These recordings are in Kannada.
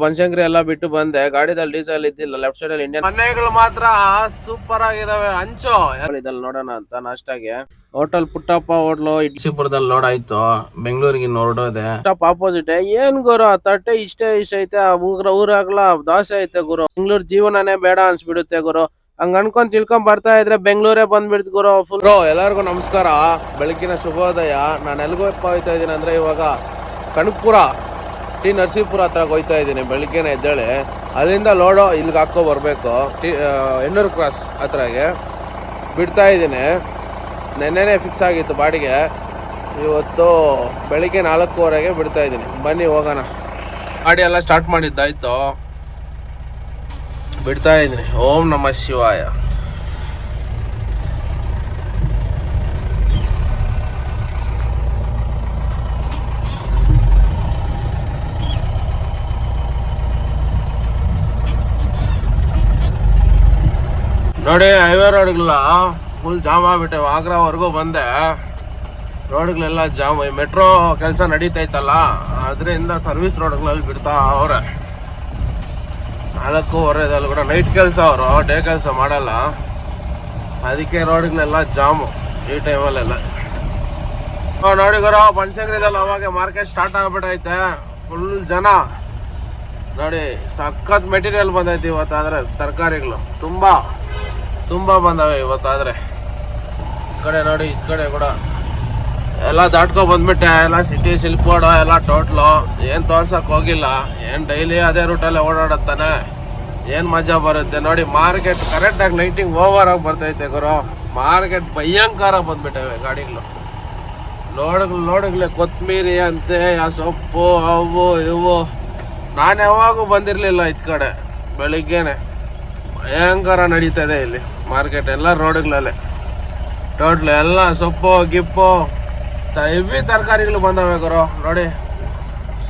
ಬನಶಂಕರಿ ಎಲ್ಲ ಬಿಟ್ಟು ಬಂದೆ. ಗಾಡಿದಲ್ಲಿ ಡೀಸೆಲ್ ಇದ್ದಿಲ್ಲ. ಲೆಫ್ಟ್ ಸೈಡ್ ಅಲ್ಲಿ ಇಂಡಿಯನ್ ಮನೆಗಳು ಮಾತ್ರ ಸೂಪರ್ ಆಗಿದಾವೆ. ಹಂಚು ಇದಲ್ಲಿ ನೋಡೋಣ ಅಂತ ನಾಷ್ಟಾಗೆ ಹೋಟೆಲ್ ಪುಟ್ಟಪ್ಪ ಹೋಟ್ಲು ಇಡ್ಸಿಪುರದಲ್ಲಿ ಲೋಡ್ ಆಯ್ತು. ಬೆಂಗಳೂರಿಗೆ ಹೊರಡೋದೆ. ಪುಟ್ಟಪ್ಪ ಆಪೋಸಿಟ್ ಏನ್ ಗುರು ತಟ್ಟೆ ಇಷ್ಟ ಐತೆ. ಊರಾಗ್ಲ ದೋಸೆ ಐತೆ ಗುರು. ಬೆಂಗಳೂರು ಜೀವನನೇ ಬೇಡ ಅನ್ಸ್ಬಿಡುತ್ತೆ ಗುರು. ಹಂಗ ಅನ್ಕೊಂಡ್ ತಿಳ್ಕೊಂಡ್ ಬರ್ತಾ ಇದ್ರೆ ಬೆಂಗಳೂರೇ ಬಂದ್ಬಿಡ್ತು ಗುರು. ಫುಲ್ ಎಲ್ಲರಿಗೂ ನಮಸ್ಕಾರ, ಬೆಳಗಿನ ಶುಭೋದಯ. ನಾನು ಎಲ್ಗೋ ಹೋಯ್ತಾ ಇದ್ದೀನಿ ಅಂದ್ರೆ ಇವಾಗ ಕನಕಪುರ ಟಿ ನರಸೀಪುರ ಹತ್ರ ಹೋಯ್ತಾ ಇದ್ದೀನಿ. ಬೆಳಿಗ್ಗೆನೆ ಎದ್ದೇಳಿ ಅಲ್ಲಿಂದ ಲೋಡು ಇಲ್ಲಿಗೆ ಹಾಕೋ ಬರಬೇಕು. ಎಣ್ಣೂರು ಕ್ರಾಸ್ ಹತ್ರಗೆ ಬಿಡ್ತಾ ಇದ್ದೀನಿ. ನೆನ್ನೆನೇ ಫಿಕ್ಸ್ ಆಗಿತ್ತು ಬಾಡಿಗೆ. ಇವತ್ತು ಬೆಳಿಗ್ಗೆ 4:15ಗೆ ಬಿಡ್ತಾ ಇದ್ದೀನಿ. ಬನ್ನಿ ಹೋಗೋಣ. ಗಾಡಿ ಎಲ್ಲ ಸ್ಟಾರ್ಟ್ ಮಾಡಿದ್ದಾಯ್ತು, ಬಿಡ್ತಾ ಇದ್ದೀನಿ. ಓಂ ನಮಃ ಶಿವಾಯ. ನೋಡಿ ಹೈವೇ ರೋಡ್ಗಳೆಲ್ಲ ಫುಲ್ ಜಾಮ್ ಆಗ್ಬಿಟ್ಟೆ. ಆಗ್ರಾವರೆಗೂ ಬಂದೆ, ರೋಡ್ಗಳೆಲ್ಲ ಜಾಮ್. ಮೆಟ್ರೋ ಕೆಲಸ ನಡೀತೈತಲ್ಲ, ಅದರಿಂದ ಸರ್ವಿಸ್ ರೋಡ್ಗಳಲ್ಲಿ ಬಿಡ್ತಾ ಅವ್ರೆ. 4:15 ಕೂಡ ನೈಟ್ ಕೆಲಸ, ಅವರು ಡೇ ಕೆಲಸ ಮಾಡಲ್ಲ. ಅದಕ್ಕೆ ರೋಡ್ಗಳೆಲ್ಲ ಜಾಮು ಈ ಟೈಮಲ್ಲೆಲ್ಲ. ನೋಡಿ ಗುರು, ಬನಶಂಕರಿದಲ್ಲಿ ಅವಾಗ ಮಾರ್ಕೆಟ್ ಸ್ಟಾರ್ಟ್ ಆಗ್ಬಿಟ್ಟೈತೆ. ಫುಲ್ ಜನ ನೋಡಿ. ಸಖತ್ ಮೆಟೀರಿಯಲ್ ಬಂದೈತಿ ಇವತ್ತಾದ್ರೆ. ತರಕಾರಿಗಳು ತುಂಬ ಬಂದವೆ ಇವತ್ತಾದ್ರೆ. ಈ ಕಡೆ ನೋಡಿ, ಈ ಕಡೆ ಕೂಡ ಎಲ್ಲ ದಾಟ್ಕೊ ಬಂದ್ಬಿಟ್ಟೆ. ಎಲ್ಲ ಸಿಟಿ ಸಿಲ್ಕ್ ಬೋರ್ಡ್ ಎಲ್ಲ ಟೋಟ್ಲು ಏನು ತೋರ್ಸಕ್ ಹೋಗಿಲ್ಲ. ಏನು ಡೈಲಿ ಅದೇ ರೂಟಲ್ಲೇ ಓಡಾಡತ್ತಾನೆ, ಏನು ಮಜಾ ಬರುತ್ತೆ ನೋಡಿ. ಮಾರ್ಕೆಟ್ ಕರೆಕ್ಟಾಗಿ ಲೈಟಿಂಗ್ ಓವರ್ ಆಗಿ ಬರ್ತೈತೆ ಗುರು. ಮಾರ್ಕೆಟ್ ಭಯಂಕರ ಬಂದ್ಬಿಟ್ಟವೆ ಗಾಡಿಗಳು. ಲೋಡ್ಗಳೇ ಕೊತ್ತಂಬರಿ ಅಂತೆ, ಆ ಸೊಪ್ಪು ಅವು ಇವು. ನಾನು ಯಾವಾಗೂ ಬಂದಿರಲಿಲ್ಲ ಇದ್ ಕಡೆ. ಬೆಳಿಗ್ಗೆನೆ ಭಯಂಕರ ನಡೀತದೆ ಇಲ್ಲಿ ಮಾರ್ಕೆಟ್. ಎಲ್ಲ ರೋಡ್ಗಳಲ್ಲೇ ಟೋಟ್ಲು ಎಲ್ಲ ಸೊಪ್ಪು ಗಿಪ್ಪು ಹೆವಿ ತರಕಾರಿಗಳು ಬಂದವೆ ಗುರು. ನೋಡಿ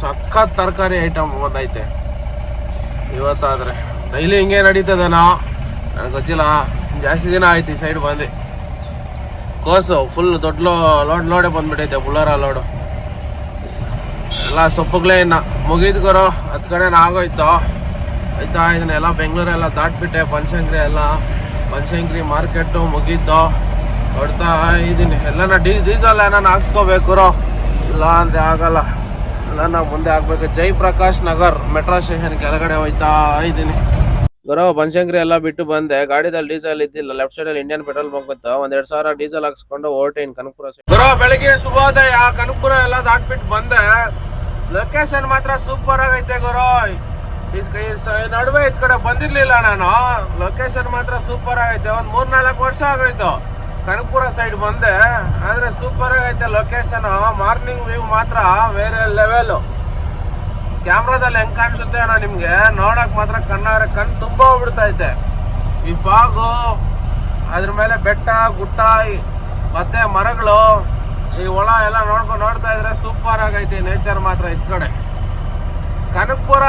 ಸಖತ್ ತರಕಾರಿ ಐಟಮ್ ಬಂದೈತೆ ಇವತ್ತಾದ್ರೆ. ಡೈಲಿ ಹಿಂಗೆ ನಡೀತದೇನೋ ನನಗೆ ಗೊತ್ತಿಲ್ಲ. ಜಾಸ್ತಿ ದಿನ ಆಯ್ತು ಈ ಸೈಡ್ ಬಂದು. ಕೋಸು ಫುಲ್ ದೊಡ್ಡ ಲೋಡೇ ಬಂದ್ಬಿಟ್ಟೈತೆ. ಬುಳ್ಳಾರ ಲೋಡು ಎಲ್ಲ ಸೊಪ್ಪುಗಳೇ ಇನ್ನು ಮುಗೀತು ಗುರು. 10 ಕಡೆ ಆಗೋಯ್ತು. ಆಯ್ತಾ ಇದನ್ನೆಲ್ಲ ಬೆಂಗಳೂರೆಲ್ಲ ದಾಟ್ಬಿಟ್ಟೆ. ಬನಶಂಕರಿ ಮಾರ್ಕೆಟು ಮುಗೀತು. ಹೊಡ್ತಾ ಇದ್ದೀನಿ. ಎಲ್ಲನ ಡೀಸೆಲ್ ಏನಾನ ಹಾಕ್ಸ್ಕೋಬೇಕು, ಇಲ್ಲ ಅಂದ್ರೆ ಆಗಲ್ಲ. ಎಲ್ಲ ಮುಂದೆ ಆಗ್ಬೇಕು. ಜಯಪ್ರಕಾಶ್ ನಗರ್ ಮೆಟ್ರೋ ಸ್ಟೇಷನ್ ಕೆಳಗಡೆ ಹೋಯ್ತಾ ಇದ್ದೀನಿ ಗುರು. ಬನಶಂಕರಿ ಎಲ್ಲ ಬಿಟ್ಟು ಬಂದೆ. ಗಾಡಿದಲ್ಲಿ ಡೀಸೆಲ್ ಇದ್ದಿಲ್ಲ. ಲೆಫ್ಟ್ ಸೈಡ್ ಅಲ್ಲಿ ಇಂಡಿಯನ್ ಪೆಟ್ರೋಲ್ ಬಂಕ್ ಇತ್ತು. 2,000 ಡೀಸೆಲ್ ಹಾಕ್ಸ್ಕೊಂಡು ಹೊರಟೇನ್ ಕನಕಪುರ ಗುರು. ಬೆಳಿಗ್ಗೆ ಶುಭೋದಯ. ಕನಕಪುರ ಎಲ್ಲ ದಾಟ್ಬಿಟ್ಟು ಬಂದೆ. ಲೊಕೇಶನ್ ಮಾತ್ರ ಸೂಪರ್ ಆಗೈತೆ ಗುರು. ನಡುವೆ ಇದ್ ಕಡೆ ಬಂದಿರ್ಲಿಲ್ಲ ನಾನು. ಲೊಕೇಶನ್ ಮಾತ್ರ ಸೂಪರ್ ಆಗೈತೆ. ಒಂದ್ 3-4 ವರ್ಷ ಆಗೋಯ್ತು ಕನಕಪುರ ಸೈಡ್ ಬಂದೆ, ಆದ್ರೆ ಸೂಪರ್ ಆಗೈತೆ ಲೊಕೇಶನ್. ಮಾರ್ನಿಂಗ್ ವ್ಯೂ ಮಾತ್ರ ಬೇರೆ ಲೆವೆಲ್. ಕ್ಯಾಮ್ರಾದಲ್ಲಿ ಹೆಂಗ್ ಕಾಣಿಸುತ್ತೆ ಅಣ್ಣ ನಿಮ್ಗೆ, ನೋಡಕ್ ಮಾತ್ರ ಕಣ್ಣು ತುಂಬಾ ಹೋಗ್ಬಿಡ್ತೈತೆ. ಈ ಫಾಗು, ಅದ್ರ ಮೇಲೆ ಬೆಟ್ಟ ಗುಟ್ಟ ಮತ್ತೆ ಮರಗಳು, ಈ ಹೊಳ ಎಲ್ಲ ನೋಡ್ತಾ ಇದ್ರೆ ಸೂಪರ್ ಆಗೈತೆ ನೇಚರ್ ಮಾತ್ರ ಇದ್ ಕಡೆ. ಕನಕಪುರ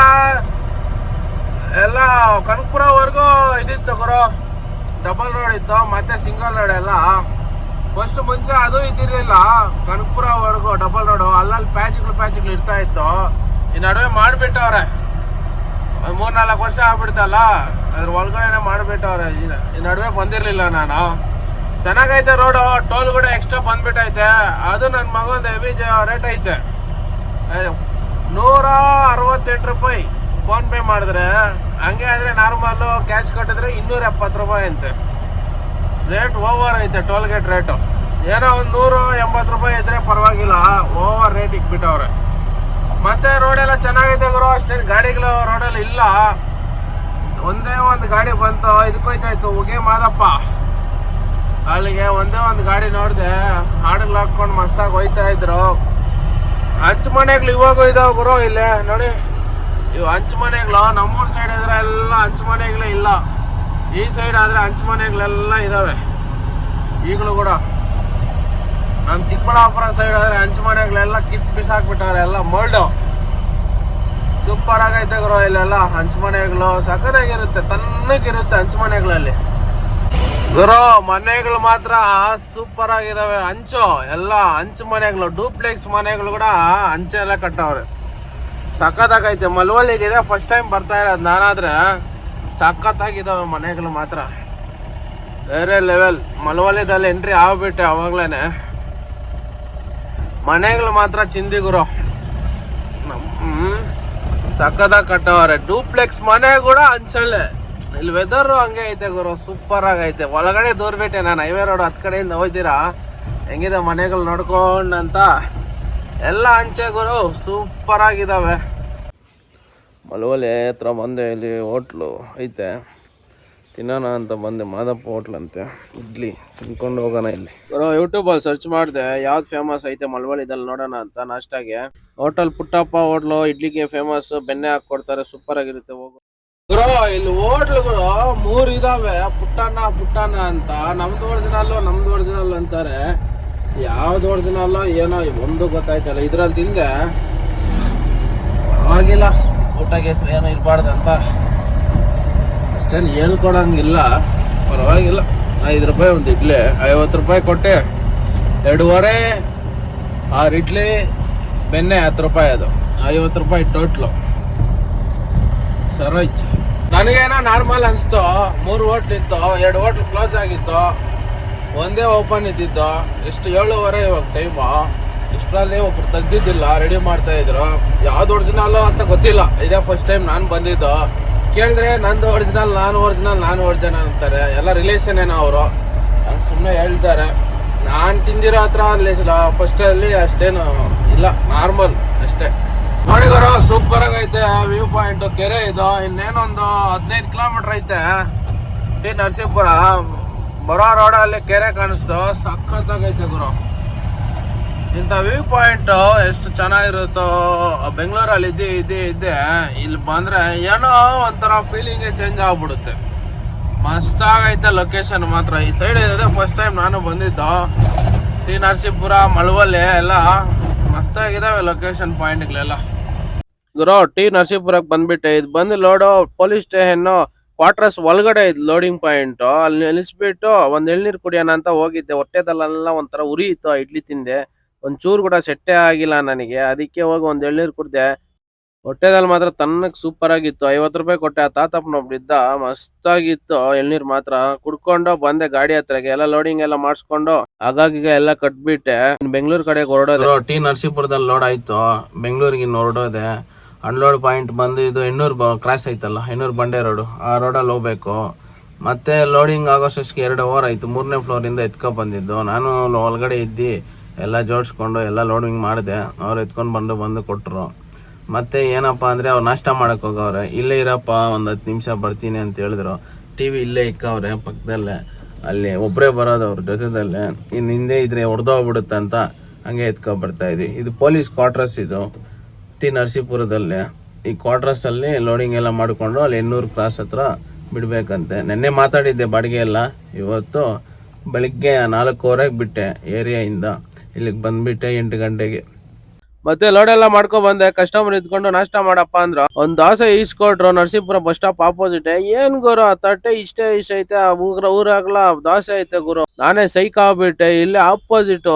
ಎಲ್ಲ ಕನಕಪುರವರೆಗೂ ಇದಿತ್ತು ಗುರು. ಡಬಲ್ ರೋಡ್ ಇತ್ತು, ಮತ್ತೆ ಸಿಂಗಲ್ ರೋಡ್ ಎಲ್ಲ. ಫಸ್ಟ್ ಮುಂಚೆ ಅದು ಇದ್ದಿರಲಿಲ್ಲ. ಕನಕಪುರವರೆಗೂ ಡಬಲ್ ರೋಡು. ಅಲ್ಲಲ್ಲಿ ಪ್ಯಾಚ್ಗಳು ಇರ್ತಾ ಇತ್ತು. ಈ ನಡುವೆ ಮಾಡಿಬಿಟ್ಟವ್ರೆ. 3-4 ವರ್ಷ ಆಗ್ಬಿಡ್ತಲ್ಲ, ಅದ್ರ ಒಳಗಡೆ ಮಾಡಿಬಿಟ್ಟವ್ರೆ. ಈ ನಡುವೆ ಬಂದಿರಲಿಲ್ಲ ನಾನು. ಚೆನ್ನಾಗೈತೆ ರೋಡು. ಟೋಲ್ ಕೂಡ ಎಕ್ಸ್ಟ್ರಾ ಬಂದ್ಬಿಟ್ಟೈತೆ. ಅದು ನನ್ನ ಮಗಂದು ಹೆವಿ ರೇಟ್ ಐತೆ. 168 ರೂಪಾಯಿ ಫೋನ್ ಪೇ ಮಾಡಿದ್ರೆ. ಹಂಗೆ ಆದರೆ ನಾರ್ಮಲ್ಲು ಕ್ಯಾಶ್ ಕಟ್ಟಿದ್ರೆ 270 ರೂಪಾಯಿ ಅಂತೆ. ರೇಟ್ ಓವರ್ ಐತೆ ಟೋಲ್ ಗೇಟ್ ರೇಟು. ಏನೋ ಒಂದು 180 ರೂಪಾಯಿ ಇದ್ರೆ ಪರವಾಗಿಲ್ಲ, ಓವರ್ ರೇಟ್ ಇಕ್ಬಿಟ್ಟವ್ರೆ. ಮತ್ತೆ ರೋಡೆಲ್ಲ ಚೆನ್ನಾಗೈತೆ ಗುರು. ಅಷ್ಟೇನು ಗಾಡಿಗಳು ರೋಡಲ್ಲಿ ಇಲ್ಲ. ಒಂದೇ ಒಂದು ಗಾಡಿ ಬಂತು, ಇದಕ್ಕೋಯ್ತಾಯ್ತು ಉಗೆ ಮಾದಪ್ಪ. ಅಲ್ಲಿಗೆ ಒಂದೇ ಒಂದು ಗಾಡಿ ನೋಡಿದೆ. ಹಾಡುಗಳು ಹಾಕ್ಕೊಂಡು ಮಸ್ತಾಗಿ ಹೋಯ್ತಾ ಇದ್ರು. ಹಂಚು ಮನೆಗಳು ಇವಾಗೂ ಇದಾವೆ ಗುರು ಇಲ್ಲೇ ನೋಡಿ. ಇವು ಹಂಚು ಮನೆಗಳು ನಮ್ಮೂರು ಸೈಡ್ ಇದ್ರೆ ಎಲ್ಲ ಹಂಚು ಮನೆಗಳೇ ಇಲ್ಲ. ಈ ಸೈಡ್ ಆದರೆ ಹಂಚು ಮನೆಗಳೆಲ್ಲ ಇದಾವೆ ಈಗಲೂ ಕೂಡ. ನಮ್ಮ ಚಿಕ್ಕಬಳ್ಳಾಪುರ ಸೈಡ್ ಆದರೆ ಹಂಚು ಮನೆಗಳೆಲ್ಲ ಕಿತ್ತು ಬಿಸಾಕ್ಬಿಟ್ಟವ್ರೆ. ಎಲ್ಲ ಮೋಲ್ಡು. ಸೂಪರ್ ಆಗೈತೆ ಗುರು ಇಲ್ಲೆಲ್ಲ ಹಂಚು ಮನೆಗಳು. ಸಖತ್ತಾಗಿರುತ್ತೆ, ತಣ್ಣಗಿರುತ್ತೆ ಹಂಚು ಮನೆಗಳಲ್ಲಿ ಗುರು. ಮನೆಗಳು ಮಾತ್ರ ಸೂಪರ್ ಆಗಿದಾವೆ. ಹಂಚು ಎಲ್ಲ ಹಂಚು ಮನೆಗಳು, ಡೂಪ್ಲೆಕ್ಸ್ ಮನೆಗಳು ಕೂಡ ಹಂಚೆಲ್ಲ ಕಟ್ಟವ್ರೆ. ಸಖತ್ತಾಗೈತೆ. ಮಲ್ವಳ್ಳಿಗಿದೆ ಫಸ್ಟ್ ಟೈಮ್ ಬರ್ತಾ ಇರೋದು ನಾನಾದ್ರೆ. ಸಖತ್ತಾಗಿದ್ದಾವೆ ಮನೆಗಳು ಮಾತ್ರ, ಬೇರೆ ಲೆವೆಲ್. ಮಲ್ವಳ್ಳಿದಲ್ಲಿ ಎಂಟ್ರಿ ಆಗ್ಬಿಟ್ಟೆ ಅವಾಗ್ಲೇನೆ. ಮನೆಗಳು ಮಾತ್ರ ಚಿಂದಿಗುರು, ಸಖತ್ತಾಗಿ ಕಟ್ಟವ್ರೆ. ಡೂಪ್ಲೆಕ್ಸ್ ಮನೆ ಕೂಡ ಹಂಚಲ್ಲೇ. ಇಲ್ಲಿ ವೆದರ್ ಹಂಗೆ ಐತೆ ಗುರು, ಸೂಪರ್ ಆಗೈತೆ. ಒಳಗಡೆ ದೂರ್ಬಿಟ್ಟೆ ನಾನು. ಹೈವೇ ರೋಡ್ 10 ಕಡೆಯಿಂದ ಹೋಗ್ತೀರಾ ಹೆಂಗಿದೆ ಮನೆಗಳು ನೋಡ್ಕೊಂಡಂತ. ಎಲ್ಲ ಹಂಚೆ ಗುರು, ಸೂಪರ್ ಆಗಿದಾವೆ. ಮಳವಳ್ಳಿ ಹತ್ರ ಬಂದೆ, ಇಲ್ಲಿ ಹೋಟ್ಲು ಐತೆ ತಿನ್ನೋಣ ಅಂತ ಬಂದೆ. ಮಾದಪ್ಪ ಹೋಟ್ಲ್ ಅಂತೆ, ಇಡ್ಲಿ ತಿನ್ಕೊಂಡು ಹೋಗೋಣ. ಇಲ್ಲಿ ಯೂಟ್ಯೂಬಲ್ಲಿ ಸರ್ಚ್ ಮಾಡಿದೆ ಯಾವ್ದು ಫೇಮಸ್ ಐತೆ ಮಳವಳ್ಳಿದಲ್ಲಿ ನೋಡೋಣ ಅಂತ ನಾಷ್ಟಾಗೆ. ಹೋಟೆಲ್ ಪುಟ್ಟಪ್ಪ ಹೋಟ್ಲು ಇಡ್ಲಿಗೆ ಫೇಮಸ್, ಬೆಣ್ಣೆ ಹಾಕೊಡ್ತಾರೆ, ಸೂಪರ್ ಆಗಿರುತ್ತೆ. ಹೋಗು ಗುರು, ಇಲ್ಲಿ ಹೋಟ್ಲುಗಳು 3 ಇದಾವೆ. ಪುಟ್ಟಣ್ಣ ಅಂತ. ನಮ್ದು ಒರಿಜಿನಲ್ ಅಂತಾರೆ. ಯಾವ್ದು ಒರಿಜಿನಲ್ ಏನೋ ಒಂದು ಗೊತ್ತಾಯ್ತಲ್ಲ. ಇದ್ರಲ್ಲಿ ತಿಂದೆ, ಪರವಾಗಿಲ್ಲ, ಊಟಕ್ಕೆ ಹೆಸರು ಏನೋ ಇರಬಾರ್ದಂತ ಅಷ್ಟೇನು ಹೇಳ್ಕೊಡಂಗಿಲ್ಲ, ಪರವಾಗಿಲ್ಲ. 5 ರೂಪಾಯಿ ಒಂದು ಇಡ್ಲಿ, 50 ರೂಪಾಯಿ ಕೊಟ್ಟೆ 2.5. 6 ಇಡ್ಲಿ, ಬೆಣ್ಣೆ 10 ರೂಪಾಯಿ, ಅದು 50 ರೂಪಾಯಿ ಟೋಟ್ಲು. ಸರೋಯ್ತು. ನನಗೇನೋ ನಾರ್ಮಲ್ ಅನಿಸ್ತು. 3 ಹೋಟ್ಲ್ ಇತ್ತು, 2 ಹೋಟ್ಲ್ ಕ್ಲೋಸ್ ಆಗಿತ್ತು, ಒಂದೇ ಓಪನ್ ಇದ್ದಿದ್ದು. ಎಷ್ಟು 7:15 ಇವಾಗ ಟೈಮು. ಇಷ್ಟರಲ್ಲಿ ಒಬ್ರು ತೆಗ್ದಿದ್ದಿಲ್ಲ, ರೆಡಿ ಮಾಡ್ತಾ ಇದ್ರು. ಯಾವ್ದು ಒರಿಜಿನಲ್ ಅಂತ ಗೊತ್ತಿಲ್ಲ, ಇದೇ ಫಸ್ಟ್ ಟೈಮ್ ನಾನು ಬಂದಿದ್ದು. ಕೇಳಿದ್ರೆ ನಂದು ಒರಿಜಿನಲ್, ನಾನು ಒರಿಜಿನಲ್ ಅಂತಾರೆ. ಎಲ್ಲ ರಿಲೇಷನ್ ಏನೋ ಅವರು, ಸುಮ್ಮನೆ ಹೇಳ್ತಾರೆ. ನಾನು ತಿಂದಿರೋ ಹತ್ರ ಅಲ್ಲಿ ಫಸ್ಟಲ್ಲಿ ಅಷ್ಟೇನು ಇಲ್ಲ, ನಾರ್ಮಲ್ ಅಷ್ಟೇ. ನೋಡಿಗರು, ಸೂಪರ್ ಆಗೈತೆ ವ್ಯೂ ಪಾಯಿಂಟ್. ಕೆರೆ ಇದು. ಇನ್ನೇನೊಂದು 15 ಕಿಲೋಮೀಟರ್ ಐತೆ ಟಿ ನರಸೀಪುರ. ಬರೋ ರೋಡಲ್ಲಿ ಕೆರೆ ಕಾಣಿಸ್ತು, ಸಖತ್ತಾಗೈತೆ ಗುರು. ಇಂಥ ವ್ಯೂ ಪಾಯಿಂಟ್ ಎಷ್ಟು ಚೆನ್ನಾಗಿರುತ್ತೋ. ಬೆಂಗಳೂರಲ್ಲಿ ಇದ್ದೆ ಇಲ್ಲಿ ಬಂದ್ರೆ ಏನೋ ಒಂಥರ ಫೀಲಿಂಗೇ ಚೇಂಜ್ ಆಗ್ಬಿಡುತ್ತೆ. ಮಸ್ತಾಗೈತೆ ಲೊಕೇಶನ್ ಮಾತ್ರ. ಈ ಸೈಡ್ ಇದೆ ಫಸ್ಟ್ ಟೈಮ್ ನಾನು ಬಂದಿದ್ದು. ಟಿ ನರಸೀಪುರ, ಮಳವಳ್ಳಿ ಎಲ್ಲ ಮಸ್ತಾಗಿದ್ದಾವೆ ಲೊಕೇಶನ್ ಪಾಯಿಂಟ್ಗಳೆಲ್ಲ. ಗುರು, ಟಿ ನರಸೀಪುರಕ್ಕೆ ಬಂದ್ಬಿಟ್ಟೆ. ಇದು ಬಂದು ಲೋಡು ಪೊಲೀಸ್ ಸ್ಟೇಷನ್ ಕ್ವಾರ್ಟರ್ಸ್ ಒಳಗಡೆ ಇದು ಲೋಡಿಂಗ್ ಪಾಯಿಂಟ್. ಅಲ್ಲಿ ನಿಲ್ಲಿಸ್ಬಿಟ್ಟು ಒಂದು ಎಳ್ನೀರು ಕುಡಿಯೋಣ ಅಂತ ಹೋಗಿದ್ದೆ. ಹೊಟ್ಟೆದಲ್ಲೆಲ್ಲ ಒಂಥರ ಉರಿ ಇತ್ತು. ಇಡ್ಲಿ ತಿಂದೆ, ಒಂಚೂರು ಕೂಡ ಸೆಟ್ಟೇ ಆಗಿಲ್ಲ ನನಗೆ. ಅದಕ್ಕೆ ಹೋಗಿ ಒಂದು ಎಳ್ನೀರು ಕುಡಿದೆ. ಹೊಟ್ಟೆದಲ್ಲಿ ಮಾತ್ರ ತನ್ನಕ್ಕೆ ಸೂಪರ್ ಆಗಿತ್ತು. 50 ರೂಪಾಯಿ ಕೊಟ್ಟೆ. ಆ ತಾತಪ್ಪನೊಬ್ರಿದ್ದ, ಮಸ್ತಾಗಿತ್ತು ಎಳ್ನೀರು ಮಾತ್ರ. ಕುಡ್ಕೊಂಡು ಬಂದೆ ಗಾಡಿ ಹತ್ರಗೆ. ಎಲ್ಲ ಲೋಡಿಂಗ್ ಎಲ್ಲ ಮಾಡಿಸ್ಕೊಂಡು ಆಗಾಗ ಎಲ್ಲ ಕಟ್ಬಿಟ್ಟೆ. ಬೆಂಗಳೂರು ಕಡೆಗೆ ಹೊರಡೋದು. ಟಿ ನರಸೀಪುರದಲ್ಲಿ ಲೋಡ್ ಆಯ್ತು, ಬೆಂಗಳೂರಿಗೆ ಹೊರಡೋದೆ. ಅನ್ಲೋಡ್ ಪಾಯಿಂಟ್ ಬಂದು ಇದು ಹೆಣ್ಣೂರು ಕ್ರಾಸ್ ಐತಲ್ಲ, ಹೆಣ್ಣೂರು ಬಂಡೆ ರೋಡು, ಆ ರೋಡಲ್ಲಿ ಹೋಗ್ಬೇಕು. ಮತ್ತೆ ಲೋಡಿಂಗ್ ಆಗೋಷ್ಟಕ್ಕೆ 2 ಅವರ್ ಆಯಿತು. 3ನೇ ಫ್ಲೋರಿಂದ ಎತ್ಕೊ ಬಂದಿದ್ದು ನಾನು. ಒಳಗಡೆ ಇದ್ದು ಎಲ್ಲ ಜೋಡಿಸ್ಕೊಂಡು ಎಲ್ಲ ಲೋಡಿಂಗ್ ಮಾಡಿದೆ. ಅವ್ರು ಎತ್ಕೊಂಡು ಬಂದು ಕೊಟ್ಟರು. ಮತ್ತೆ ಏನಪ್ಪ ಅಂದರೆ ಅವ್ರು ನಾಷ್ಟ ಮಾಡೋಕೆ ಹೋಗವ್ರೆ. ಇಲ್ಲೇ ಇರಪ್ಪ, ಒಂದು 10 ನಿಮಿಷ ಬರ್ತೀನಿ ಅಂತ ಹೇಳಿದ್ರು. ಟಿ ವಿ ಇಲ್ಲೇ ಇಕ್ಕವ್ರೆ ಪಕ್ಕದಲ್ಲೇ. ಅಲ್ಲಿ ಒಬ್ಬರೇ ಬರೋದು ಅವ್ರ ಜೊತೆದಲ್ಲೇ. ಇನ್ನು ಹಿಂದೆ ಇದ್ರೆ ಹೊಡೆದೋಗ್ಬಿಡುತ್ತೆ ಅಂತ ಹಂಗೆ ಬರ್ತಾಯಿದ್ವಿ. ಇದು ಪೊಲೀಸ್ ಕ್ವಾರ್ಟರ್ಸ್ ಇದು ಟಿ ನರಸೀಪುರದಲ್ಲಿ. ಈ ಕ್ವಾರ್ಟರ್ಸಲ್ಲಿ ಲೋಡಿಂಗ್ ಎಲ್ಲ ಮಾಡಿಕೊಂಡು ಅಲ್ಲಿ ಹೆಣ್ಣೂರು ಕ್ರಾಸ್ ಹತ್ರ ಬಿಡಬೇಕಂತೆ. ನೆನ್ನೆ ಮಾತಾಡಿದ್ದೆ ಬಾಡಿಗೆ ಎಲ್ಲ. ಇವತ್ತು ಬೆಳಿಗ್ಗೆ 4:15ಕ್ಕೆ ಬಿಟ್ಟೆ ಏರಿಯಾಯಿಂದ. ಇಲ್ಲಿಗೆ ಬಂದುಬಿಟ್ಟೆ 8 ಗಂಟೆಗೆ. ಮತ್ತೆ ಲೋಡೆಲ್ಲ ಬಂದೆ. ಕಸ್ಟಮರ್ ಇದ್ಕೊಂಡು ನಾಷ್ಟ ಮಾಡಪ್ಪ ಅಂದ್ರು. ಒಂದು ದೋಸೆ ಈಸ್ಕೊಟ್ರು. Narasipura bus stop opposite. ಏನ್ ಗುರು, ತಟ್ಟೆ ಇಷ್ಟೇ ಐತೆ, ಊರಾಗ್ಲ ದೋಸೆ ಐತೆ ಗುರು. ನಾನೇ ಸೈಕ್ ಆಗ್ಬಿಟ್ಟೆ. ಇಲ್ಲಿ ಆಪೋಸಿಟ್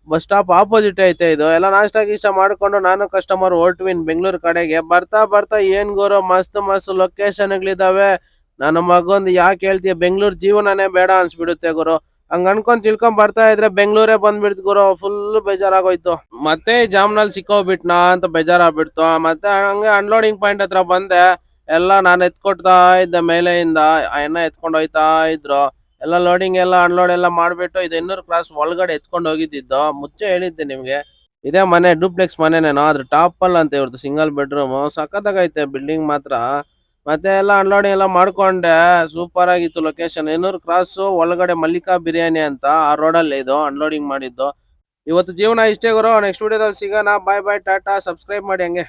ಬಸ್ ಸ್ಟಾಪ್ ಆಪೋಸಿಟ್ ಐತೆ ಇದು. ಎಲ್ಲ ನಾಷ್ಟ ಗೀಷ್ಟ ಮಾಡ್ಕೊಂಡು ನಾನು ಕಸ್ಟಮರ್ ಹೊರಟ್ವಿನ್ ಬೆಂಗಳೂರು ಕಡೆಗೆ. ಬರ್ತಾ ಏನ್ ಗುರು, ಮಸ್ತ್ ಲೊಕೇಶನ್ಗಳಿದಾವೆ. ನನ್ನ ಮಗೊಂದು ಯಾಕೆ ಹೇಳ್ತೀಯ, ಬೆಂಗಳೂರು ಜೀವನನೇ ಬೇಡ ಅನ್ಸ್ಬಿಡುತ್ತೆ ಗುರು. ಹಂಗ ಅನ್ಕೊಂಡ್ ತಿಳ್ಕೊಂಡ್ ಬರ್ತಾ ಇದ್ರೆ ಬೆಂಗಳೂರೇ ಬಂದ್ಬಿಡ್ತು ಗುರು. ಫುಲ್ ಬೇಜಾರಾಗೋಯ್ತು. ಮತ್ತೆ ಜಾಮ್ನಲ್ಲಿ ಸಿಕ್ಕೋಬಿಟ್ನಾ ಅಂತ ಬೇಜಾರಾಗ್ಬಿಡ್ತು. ಮತ್ತೆ ಹಂಗೆ ಅನ್ಲೋಡಿಂಗ್ ಪಾಯಿಂಟ್ ಹತ್ರ ಬಂದೆ. ಎಲ್ಲ ನಾನು ಎತ್ಕೊಡ್ತಾ ಇದ್ದೆ ಮೇಲೆಯಿಂದ. ಎತ್ಕೊಂಡು ಹೋಯ್ತಾ ಇದ್ರು. ಎಲ್ಲ ಲೋಡಿಂಗ್ ಎಲ್ಲ ಅನ್ಲೋಡ್ ಎಲ್ಲ ಮಾಡ್ಬಿಟ್ಟು ಇದು ಹೆಣ್ಣೂರು ಕ್ರಾಸ್ ಒಳಗಡೆ ಎತ್ಕೊಂಡು ಹೋಗಿದ್ದು. ಮುಂಚೆ ಹೇಳಿದ್ದೆ ನಿಮ್ಗೆ. ಇದೇ ಮನೆ ಡೂಪ್ಲೆಕ್ಸ್ ಮನೆನೇನೋ, ಅದ್ರ ಟಾಪಲ್ ಅಂತ ಇವ್ರದ್ದು ಸಿಂಗಲ್ ಬೆಡ್ರೂಮ್. ಸಖತ್ತಾಗೈತೆ ಬಿಲ್ಡಿಂಗ್ ಮಾತ್ರ. ಮತ್ತೆ ಎಲ್ಲ ಅನ್ಲೋಡಿಂಗ್ ಎಲ್ಲ ಮಾಡ್ಕೊಂಡೆ. ಸೂಪರ್ ಆಗಿತ್ತು ಲೊಕೇಶನ್. ಹೆಣ್ಣೂರು ಕ್ರಾಸ್ ಒಳಗಡೆ ಮಲ್ಲಿಕಾ ಬಿರಿಯಾನಿ ಅಂತ, ಆ ರೋಡಲ್ಲಿ ಇದು ಅನ್ಲೋಡಿಂಗ್ ಮಾಡಿದ್ದು. ಇವತ್ತು ಜೀವನ ಇಷ್ಟೇ ಗುರು. ನೆಕ್ಸ್ಟ್ ವಿಡಿಯೋದಲ್ಲಿ ಸಿಗೋಣ. ಬಾಯ್ ಟಾಟಾ. ಸಬ್ಸ್ಕ್ರೈಬ್ ಮಾಡಿ ಹಂಗೆ.